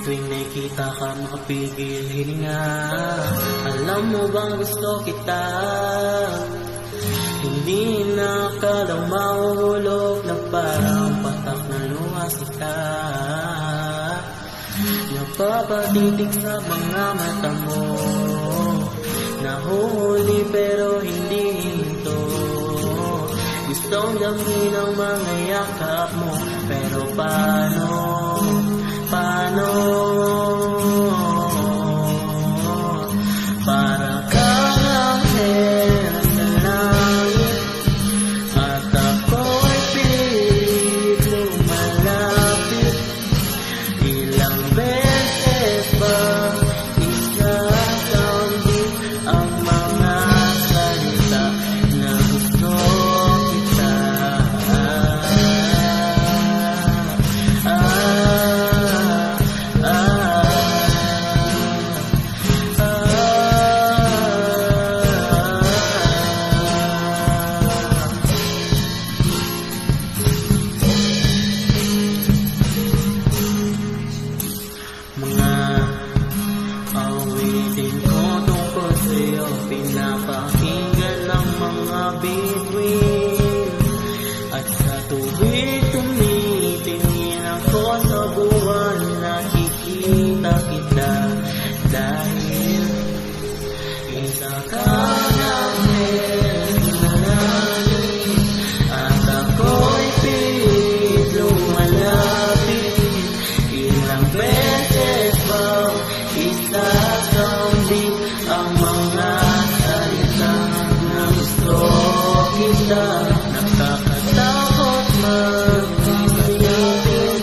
tuwing nakita ka makapigil hininga. Alam mo bang gusto kita? Hindi na akalaw mahuhulog na parang patak na luwas kita. Napapatitig sa mga mata mo, nahuhuli pero hindi hinto. Gustong damhin ang mga yakap mo, pero paano? Para kang anghel sa langit, at ako'y pilit lumalapit. Ilang beses ba isasampit ang mga salita na gusto kita? Mga awitin ko tungkol sa'yo, pinapakinggan ng mga bituin. At sa tuwing tumitingin ako sa buwan, nakikita kita. Dahil isa kang anghel na langit, at ako'y pilit lumalapit. Ilang beses ba isasambit ang mga salita na gusto kita? Nakakatakot mag-isipin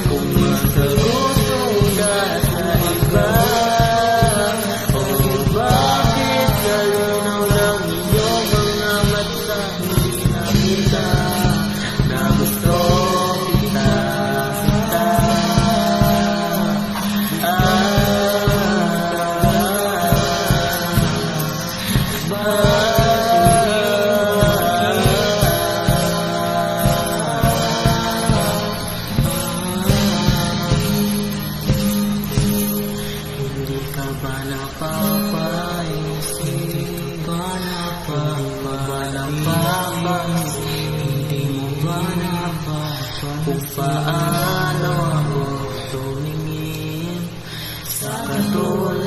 kung magkagusto ka sa iba. O bakit kalinaw lang iyong mga mata, hindi nakita na gusto kita. Hindi ka ba napapaisip? Hindi mo ba napapaisip kung paano ako tumingin sa katulad